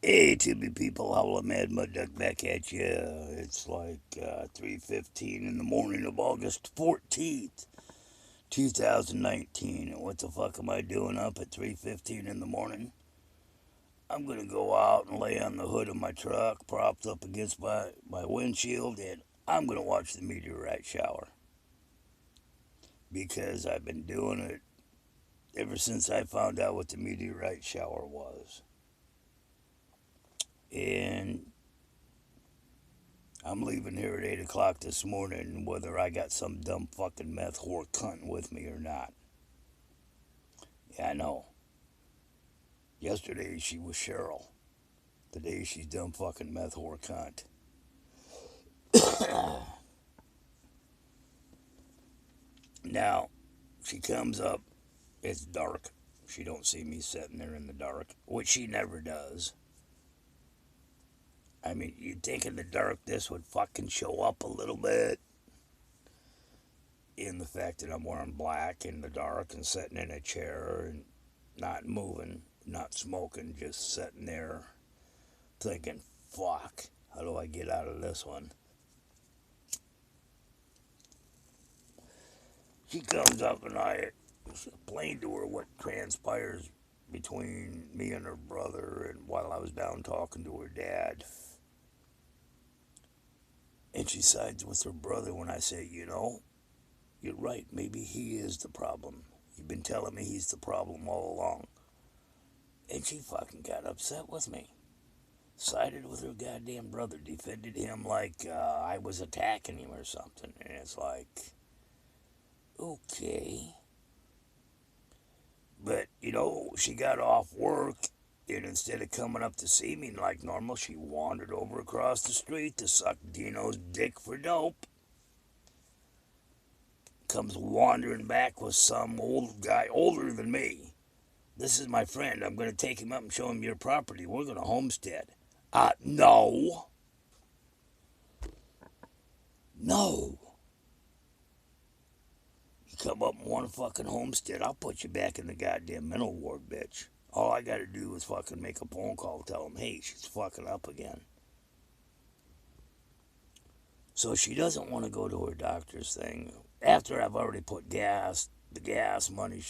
Hey, Tibby people, Howl Mad Mud Duck back at you. It's like 3:15 in the morning of August 14th, 2019. And what the fuck am I doing up at 3:15 in the morning? I'm gonna go out and lay on the hood of my truck, propped up against my windshield, and I'm gonna watch the meteorite shower because I've been doing it ever since I found out what the meteorite shower was. And I'm leaving here at 8 o'clock this morning, whether I got some dumb fucking meth whore cunt with me or not. Yeah, I know. Yesterday she was Cheryl. Today she's dumb fucking meth whore cunt. Now, she comes up, it's dark. She don't see me sitting there in the dark, which she never does. I mean, you'd think in the dark this would fucking show up a little bit. In the fact that I'm wearing black in the dark and sitting in a chair and not moving, not smoking, just sitting there thinking, fuck, how do I get out of this one? She comes up and I explained to her what transpires between me and her brother and while I was down talking to her dad. And she sides with her brother when I say, you're right, maybe he is the problem. You've been telling me he's the problem all along. And she fucking got upset with me. Sided with her goddamn brother, defended him like I was attacking him or something. And it's like, okay. But, she got off work, and instead of coming up to see me like normal, she wandered over across the street to suck Dino's dick for dope. Comes wandering back with some old guy older than me. This is my friend. I'm going to take him up and show him your property. We're going to homestead. No. No. You come up and want to fucking homestead, I'll put you back in the goddamn mental ward, bitch. All I gotta do is fucking make a phone call, tell him, hey, she's fucking up again. So she doesn't want to go to her doctor's thing. After I've already put the gas money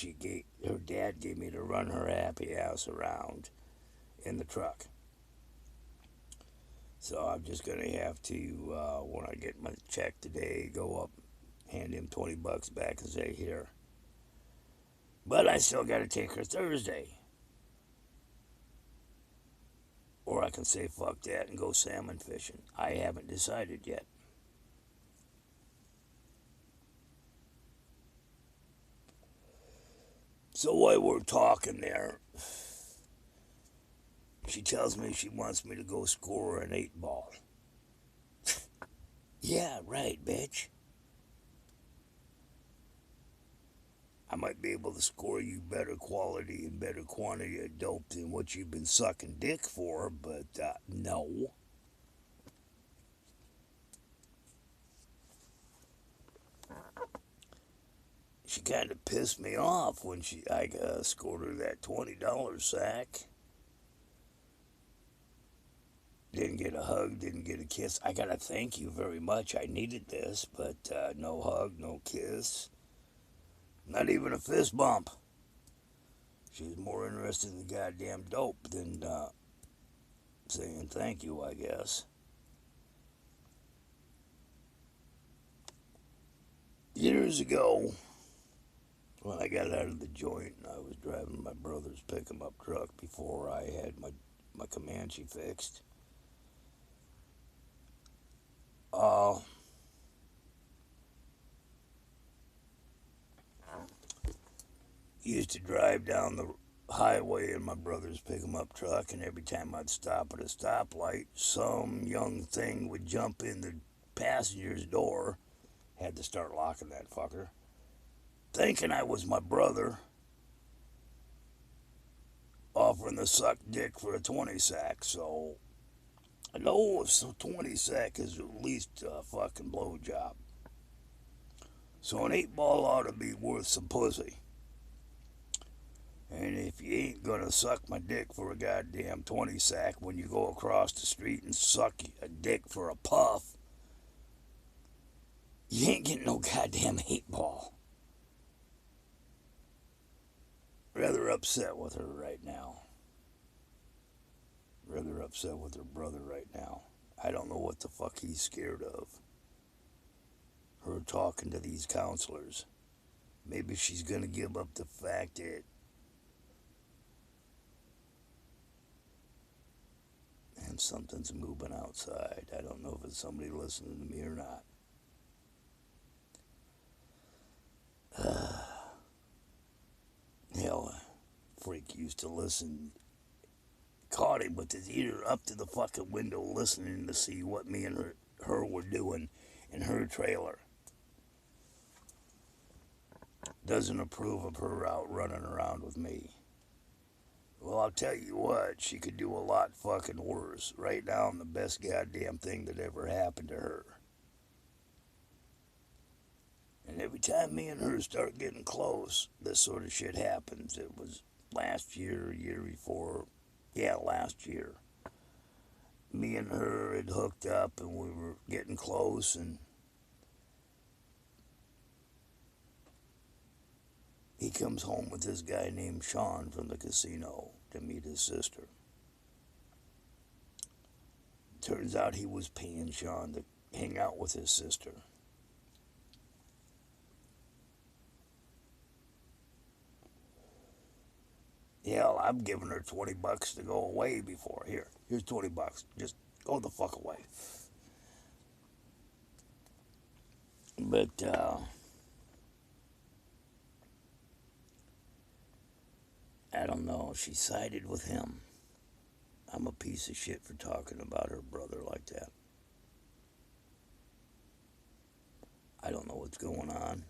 her dad gave me to run her happy ass around in the truck. So I'm just gonna have to, when I get my check today, go up, hand him $20 back and say, here. But I still gotta take her Thursday. Or I can say fuck that and go salmon fishing. I haven't decided yet. So while we're talking there, she tells me she wants me to go score her an 8 ball. Yeah, right, bitch. I might be able to score you better quality and better quantity of dope than what you've been sucking dick for, but no. She kind of pissed me off when I scored her that $20 sack. Didn't get a hug, didn't get a kiss. I gotta thank you very much. I needed this, but no hug, no kiss. Not even a fist bump. She was more interested in the goddamn dope than saying thank you, I guess. Years ago, when I got out of the joint and I was driving my brother's pick 'em up truck before I had my Comanche fixed, uh, used to drive down the highway in my brother's pick 'em up truck, and every time I'd stop at a stoplight, some young thing would jump in the passenger's door. Had to start locking that fucker. Thinking I was my brother, offering to suck dick for a 20 sack. So I know a 20 sack is at least a fucking blowjob. So an 8 ball ought to be worth some pussy. And if you ain't gonna suck my dick for a goddamn 20 sack when you go across the street and suck a dick for a puff, you ain't getting no goddamn 8-ball. Rather upset with her right now. Rather upset with her brother right now. I don't know what the fuck he's scared of. Her talking to these counselors. Maybe she's gonna give up the fact that and something's moving outside. I don't know if it's somebody listening to me or not. Hell, freak used to listen. Caught him with his ear up to the fucking window listening to see what me and her were doing in her trailer. Doesn't approve of her out running around with me. Well, I'll tell you what, she could do a lot fucking worse. Right now, I'm the best goddamn thing that ever happened to her. And every time me and her start getting close, this sort of shit happens. It was last year, year before, last year. Me and her had hooked up and we were getting close, and he comes home with this guy named Sean from the casino to meet his sister. Turns out he was paying Sean to hang out with his sister. Hell, I'm giving her $20 to go away before. Here's $20. Just go the fuck away. But, I don't know. She sided with him. I'm a piece of shit for talking about her brother like that. I don't know what's going on.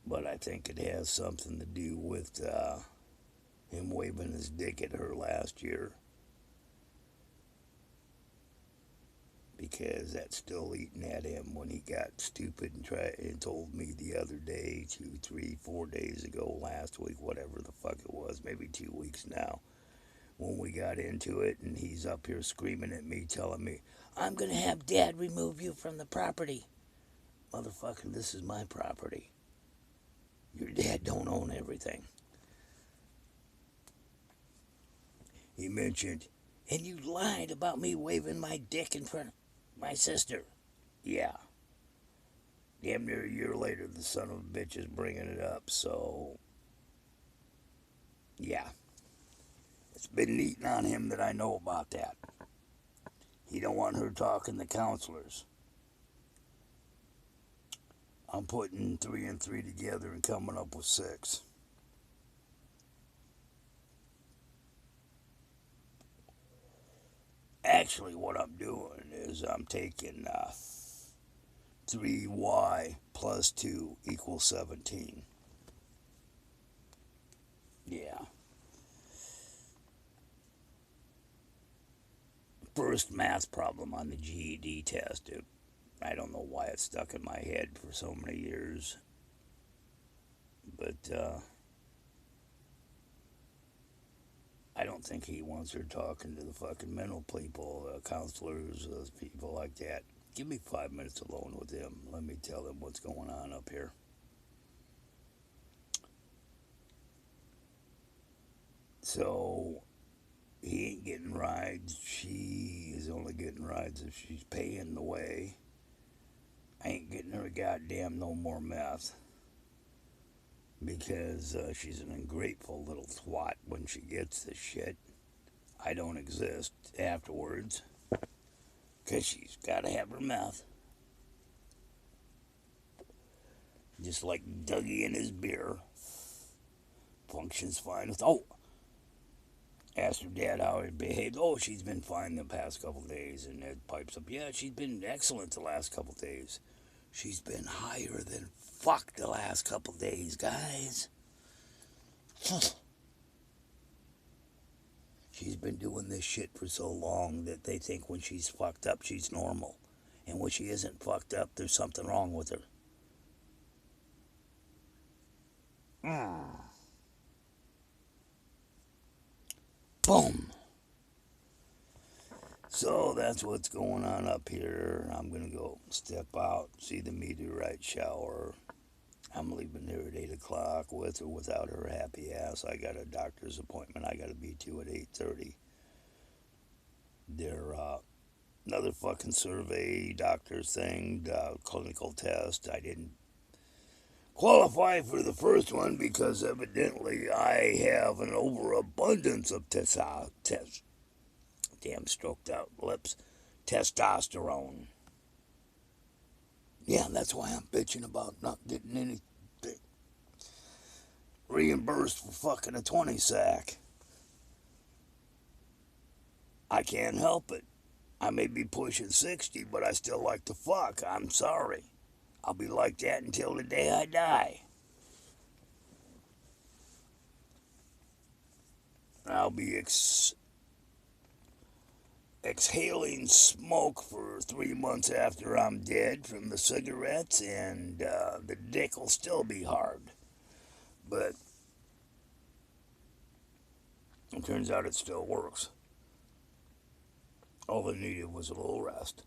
But I think it has something to do with him waving his dick at her last year. Because that's still eating at him when he got stupid and told me the other day, 2, 3, 4 days ago, last week, whatever the fuck it was, maybe 2 weeks now, when we got into it, and he's up here screaming at me, telling me, I'm gonna have Dad remove you from the property. Motherfucker, this is my property. Your dad don't own everything. He mentioned, and you lied about me waving my dick in front of my sister. Yeah. Damn near a year later, the son of a bitch is bringing it up, so... yeah. It's been eating on him that I know about that. He don't want her talking to counselors. I'm putting 3 and 3 together and coming up with 6. Actually, what I'm doing is I'm taking 3y plus 2 equals 17. Yeah. First math problem on the GED test. I don't know why it stuck in my head for so many years. But, I don't think he wants her talking to the fucking mental people, counselors, people like that. Give me 5 minutes alone with him. Let me tell him what's going on up here. So, he ain't getting rides. She is only getting rides if she's paying the way. I ain't getting her goddamn no more meth. Because she's an ungrateful little twat when she gets the shit. I don't exist afterwards. Because she's got to have her meth. Just like Dougie and his beer. Functions fine. Asked her dad how it behaved. Oh, she's been fine the past couple days. And Ed pipes up, yeah, she's been excellent the last couple days. She's been higher than fuck the last couple days, guys. She's been doing this shit for so long that they think when she's fucked up, she's normal. And when she isn't fucked up, there's something wrong with her. Boom. So that's what's going on up here. I'm going to go step out, see the meteorite shower. I'm leaving here at 8 o'clock with or without her happy ass. I got a doctor's appointment I got to be to at 8:30. They're another fucking survey, doctor's thing, clinical test. I didn't qualify for the first one because evidently I have an overabundance of damn stroked out lips, testosterone. Yeah, that's why I'm bitching about not getting anything reimbursed for fucking a 20 sack. I can't help it. I may be pushing 60, but I still like to fuck. I'm sorry. I'll be like that until the day I die. I'll be exhaling smoke for 3 months after I'm dead from the cigarettes, and the dick will still be hard. But it turns out it still works. All I needed was a little rest.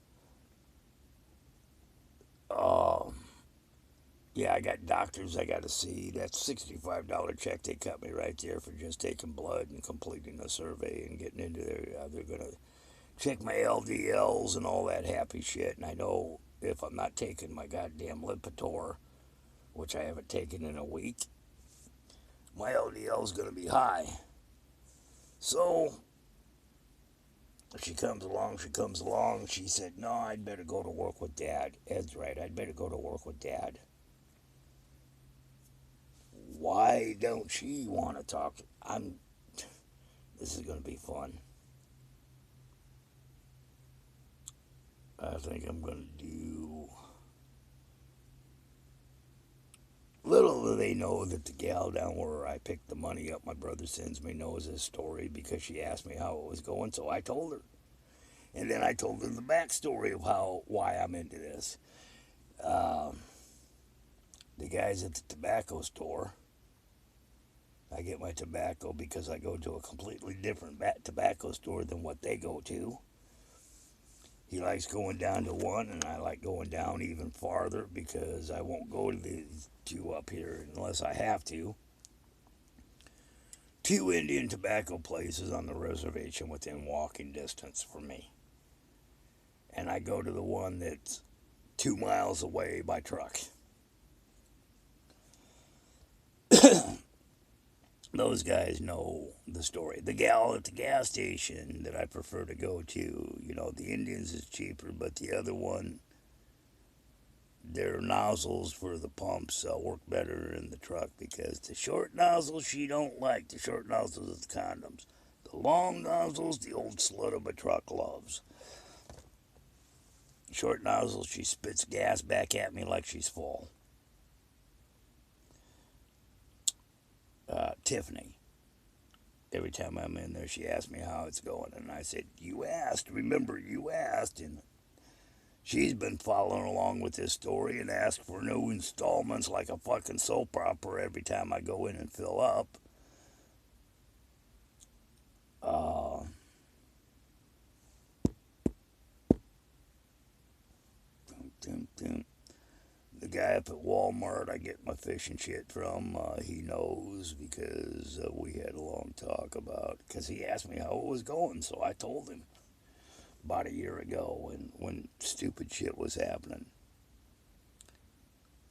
Yeah, I got doctors I got to see. That's $65 check they cut me right there for just taking blood and completing a survey and getting into there. They're going to check my LDLs and all that happy shit. And I know if I'm not taking my goddamn Lipitor, which I haven't taken in a week, my LDL is going to be high. So she comes along. She said, no, I'd better go to work with Dad. Ed's right. I'd better go to work with Dad. Why don't she want to talk? This is going to be fun. I think I'm going to do. Little do they know that the gal down where I picked the money up, my brother sends me, knows this story because she asked me how it was going, so I told her. And then I told her the backstory of why I'm into this. The guys at the tobacco store, I get my tobacco because I go to a completely different tobacco store than what they go to. He likes going down to one, and I like going down even farther because I won't go to these two up here unless I have to. 2 Indian tobacco places on the reservation within walking distance for me. And I go to the one that's 2 miles away by truck. Those guys know the story. The gal at the gas station that I prefer to go to, the Indians is cheaper, but the other one, their nozzles for the pumps work better in the truck because the short nozzles she don't like. The short nozzles is the condoms. The long nozzles, the old slut of a truck loves. Short nozzles, she spits gas back at me like she's full. Tiffany. Every time I'm in there, she asks me how it's going. And I said, you asked. Remember, you asked. And she's been following along with this story and asked for new installments like a fucking soap opera every time I go in and fill up. The guy up at Walmart I get my fish and shit from, he knows because we had a long talk about, because he asked me how it was going, so I told him about a year ago when stupid shit was happening.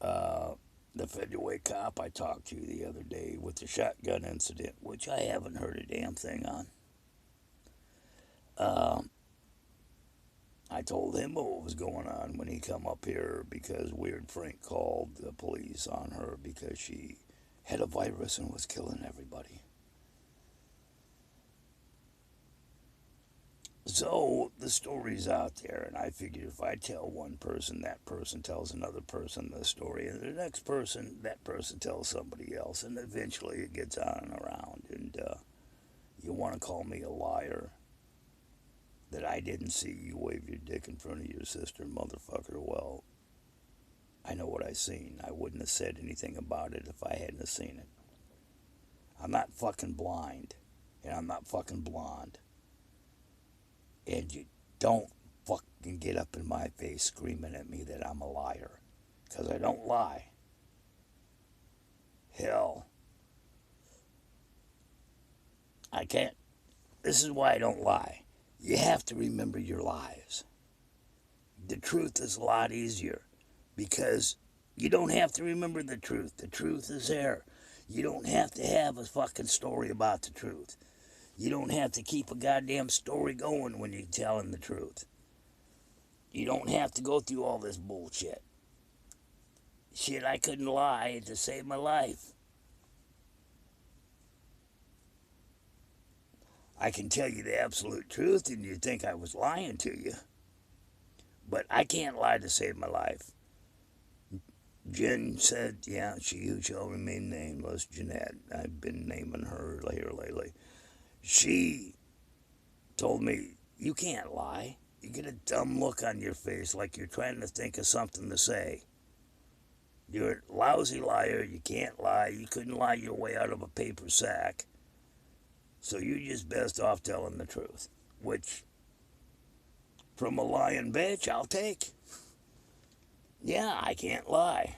The Federal cop I talked to the other day with the shotgun incident, which I haven't heard a damn thing on. I told him what was going on when he come up here because Weird Frank called the police on her because she had a virus and was killing everybody. So the story's out there, and I figured if I tell one person, that person tells another person the story, and the next person, that person tells somebody else, and eventually it gets on and around. And you want to call me a liar that I didn't see you wave your dick in front of your sister, motherfucker? Well, I know what I seen. I wouldn't have said anything about it if I hadn't seen it. I'm not fucking blind. And I'm not fucking blonde. And you don't fucking get up in my face screaming at me that I'm a liar. Because I don't lie. Hell, I can't. This is why I don't lie. You have to remember your lies. The truth is a lot easier because you don't have to remember the truth. The truth is there. You don't have to have a fucking story about the truth. You don't have to keep a goddamn story going when you're telling the truth. You don't have to go through all this bullshit. Shit, I couldn't lie to save my life. I can tell you the absolute truth and you think I was lying to you. But I can't lie to save my life. Jen said, yeah, she who shall remain nameless, Jeanette. I've been naming her here lately. She told me, you can't lie. You get a dumb look on your face like you're trying to think of something to say. You're a lousy liar. You can't lie. You couldn't lie your way out of a paper sack. So you're just best off telling the truth. Which, from a lying bitch, I'll take. Yeah, I can't lie.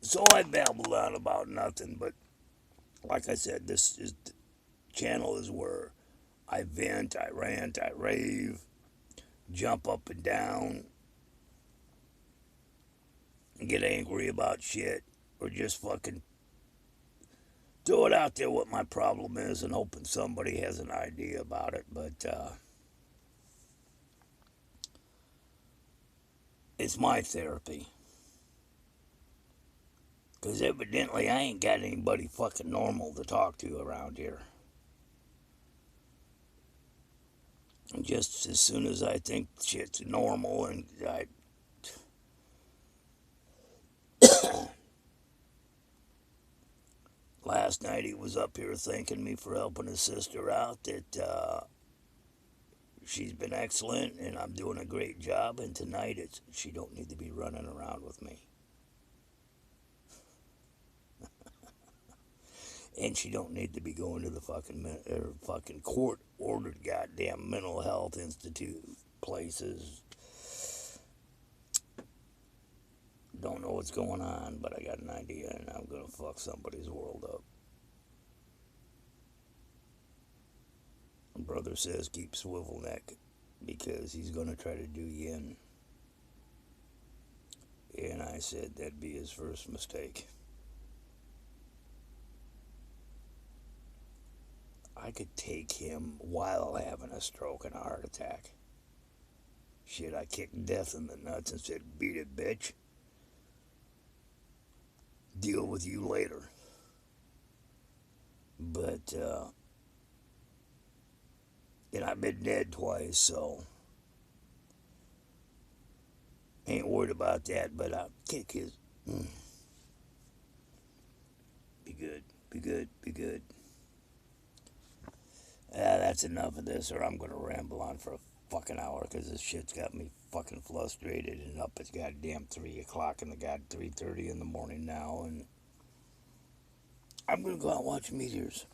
So I babbled on about nothing, but like I said, this channel is where I vent, I rant, I rave, jump up and down, and get angry about shit, or just fucking throw it out there what my problem is and hoping somebody has an idea about it. But it's my therapy. Because evidently I ain't got anybody fucking normal to talk to around here. And just as soon as I think shit's normal and last night he was up here thanking me for helping his sister out, that she's been excellent and I'm doing a great job, and tonight she don't need to be running around with me. And she don't need to be going to the fucking court-ordered goddamn mental health institute places. Don't know what's going on, but I got an idea, and I'm gonna fuck somebody's world up. Brother says keep swivel neck because he's gonna try to do you in. And I said that'd be his first mistake. I could take him while having a stroke and a heart attack. Shit, I kicked death in the nuts and said, beat it, bitch. Deal with you later. But, and I've been dead twice, so ain't worried about that, but I'll kick his. Be good, be good, be good. That's enough of this, or I'm gonna ramble on for a fucking hour, because this shit's got me fucking frustrated and up at goddamn 3 o'clock in the 3:30 in the morning now, and I'm gonna go out and watch meteors.